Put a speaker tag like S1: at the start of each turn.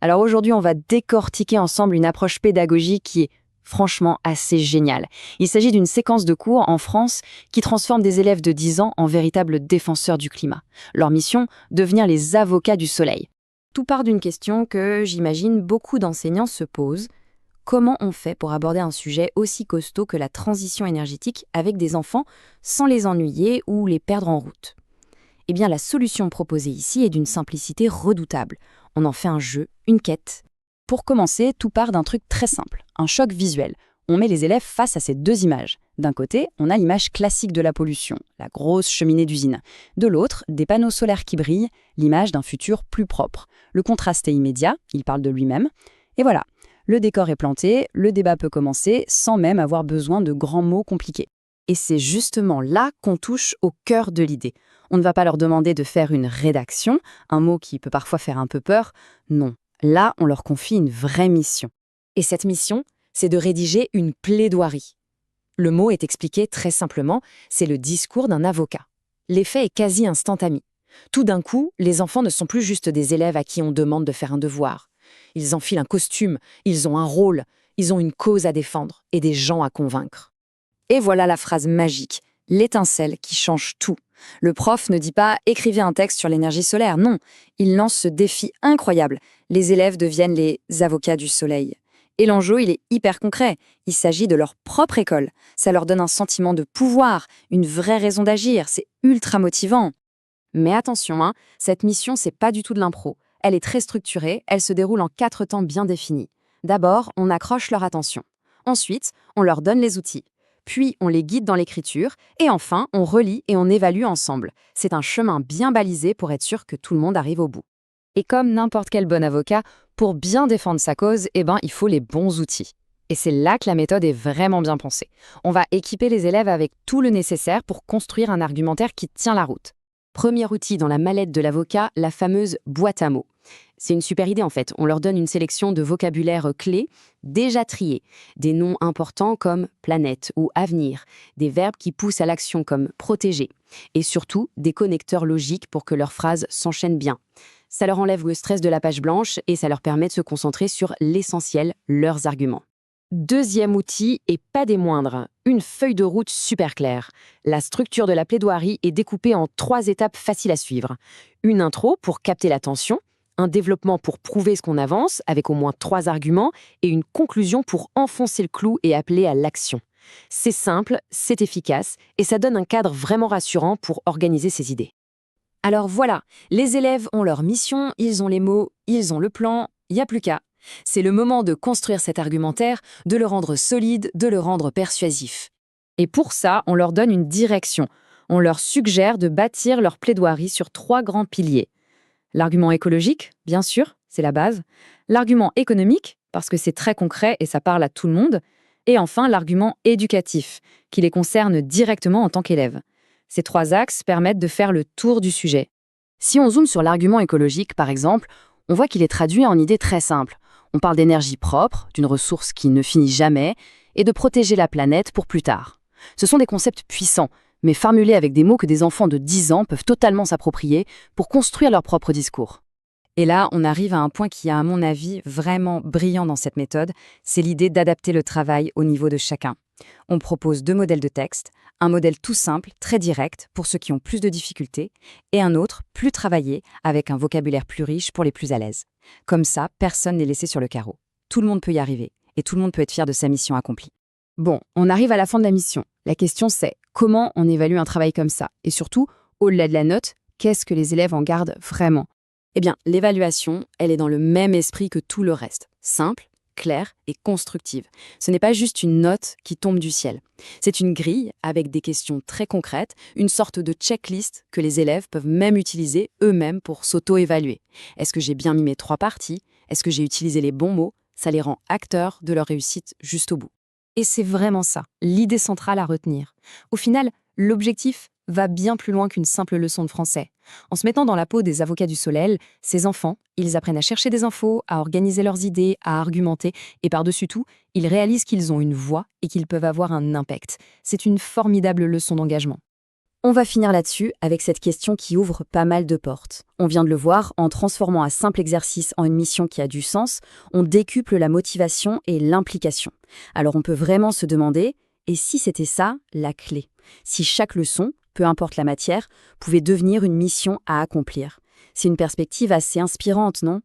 S1: Alors aujourd'hui, on va décortiquer ensemble une approche pédagogique qui est franchement assez géniale. Il s'agit d'une séquence de cours en France qui transforme des élèves de 10 ans en véritables défenseurs du climat. Leur mission, devenir les avocats du soleil. Tout part d'une question que j'imagine beaucoup d'enseignants se posent. Comment on fait pour aborder un sujet aussi costaud que la transition énergétique avec des enfants sans les ennuyer ou les perdre en route? Eh bien, la solution proposée ici est d'une simplicité redoutable. On en fait un jeu, une quête. Pour commencer, tout part d'un truc très simple, un choc visuel. On met les élèves face à ces deux images. D'un côté, on a l'image classique de la pollution, la grosse cheminée d'usine. De l'autre, des panneaux solaires qui brillent, l'image d'un futur plus propre. Le contraste est immédiat, il parle de lui-même. Et voilà, le décor est planté, le débat peut commencer sans même avoir besoin de grands mots compliqués. Et c'est justement là qu'on touche au cœur de l'idée. On ne va pas leur demander de faire une rédaction, un mot qui peut parfois faire un peu peur. Non, là, on leur confie une vraie mission. Et cette mission, c'est de rédiger une plaidoirie. Le mot est expliqué très simplement, c'est le discours d'un avocat. L'effet est quasi instantané. Tout d'un coup, les enfants ne sont plus juste des élèves à qui on demande de faire un devoir. Ils enfilent un costume, ils ont un rôle, ils ont une cause à défendre et des gens à convaincre. Et voilà la phrase magique, l'étincelle qui change tout. Le prof ne dit pas « écrivez un texte sur l'énergie solaire », non. Il lance ce défi incroyable. Les élèves deviennent les avocats du soleil. Et l'enjeu, il est hyper concret. Il s'agit de leur propre école. Ça leur donne un sentiment de pouvoir, une vraie raison d'agir. C'est ultra motivant. Mais attention, cette mission, c'est pas du tout de l'impro. Elle est très structurée, elle se déroule en 4 temps bien définis. D'abord, on accroche leur attention. Ensuite, on leur donne les outils. Puis, on les guide dans l'écriture. Et enfin, on relit et on évalue ensemble. C'est un chemin bien balisé pour être sûr que tout le monde arrive au bout. Et comme n'importe quel bon avocat, pour bien défendre sa cause, il faut les bons outils. Et c'est là que la méthode est vraiment bien pensée. On va équiper les élèves avec tout le nécessaire pour construire un argumentaire qui tient la route. Premier outil dans la mallette de l'avocat, la fameuse boîte à mots. C'est une super idée en fait. On leur donne une sélection de vocabulaire clés, déjà triés. Des noms importants comme planète ou avenir. Des verbes qui poussent à l'action comme protéger. Et surtout, des connecteurs logiques pour que leurs phrases s'enchaînent bien. Ça leur enlève le stress de la page blanche et ça leur permet de se concentrer sur l'essentiel, leurs arguments. Deuxième outil, et pas des moindres, une feuille de route super claire. La structure de la plaidoirie est découpée en 3 étapes faciles à suivre. Une intro pour capter l'attention, un développement pour prouver ce qu'on avance, avec au moins 3 arguments, et une conclusion pour enfoncer le clou et appeler à l'action. C'est simple, c'est efficace, et ça donne un cadre vraiment rassurant pour organiser ses idées. Alors voilà, les élèves ont leur mission, ils ont les mots, ils ont le plan, il n'y a plus qu'à. C'est le moment de construire cet argumentaire, de le rendre solide, de le rendre persuasif. Et pour ça, on leur donne une direction. On leur suggère de bâtir leur plaidoirie sur 3 grands piliers. L'argument écologique, bien sûr, c'est la base. L'argument économique, parce que c'est très concret et ça parle à tout le monde. Et enfin, l'argument éducatif, qui les concerne directement en tant qu'élèves. Ces 3 axes permettent de faire le tour du sujet. Si on zoome sur l'argument écologique, par exemple, on voit qu'il est traduit en idées très simples. On parle d'énergie propre, d'une ressource qui ne finit jamais, et de protéger la planète pour plus tard. Ce sont des concepts puissants, mais formulés avec des mots que des enfants de 10 ans peuvent totalement s'approprier pour construire leur propre discours. Et là, on arrive à un point qui est, à mon avis, vraiment brillant dans cette méthode, c'est l'idée d'adapter le travail au niveau de chacun. On propose 2 modèles de texte, un modèle tout simple, très direct, pour ceux qui ont plus de difficultés, et un autre, plus travaillé, avec un vocabulaire plus riche pour les plus à l'aise. Comme ça, personne n'est laissé sur le carreau. Tout le monde peut y arriver, et tout le monde peut être fier de sa mission accomplie. Bon, on arrive à la fin de la mission. La question c'est, comment on évalue un travail comme ça? Et surtout, au-delà de la note, qu'est-ce que les élèves en gardent vraiment? Eh bien, l'évaluation, elle est dans le même esprit que tout le reste. Simple, claire et constructive. Ce n'est pas juste une note qui tombe du ciel. C'est une grille avec des questions très concrètes, une sorte de checklist que les élèves peuvent même utiliser eux-mêmes pour s'auto-évaluer. Est-ce que j'ai bien mis mes 3 parties? Est-ce que j'ai utilisé les bons mots? Ça les rend acteurs de leur réussite juste au bout. Et c'est vraiment ça, l'idée centrale à retenir. Au final, l'objectif va bien plus loin qu'une simple leçon de français. En se mettant dans la peau des avocats du soleil, ces enfants, ils apprennent à chercher des infos, à organiser leurs idées, à argumenter, et par-dessus tout, ils réalisent qu'ils ont une voix et qu'ils peuvent avoir un impact. C'est une formidable leçon d'engagement. On va finir là-dessus avec cette question qui ouvre pas mal de portes. On vient de le voir, en transformant un simple exercice en une mission qui a du sens, on décuple la motivation et l'implication. Alors on peut vraiment se demander, et si c'était ça, la clé? Si chaque leçon, peu importe la matière, pouvait devenir une mission à accomplir? C'est une perspective assez inspirante, non?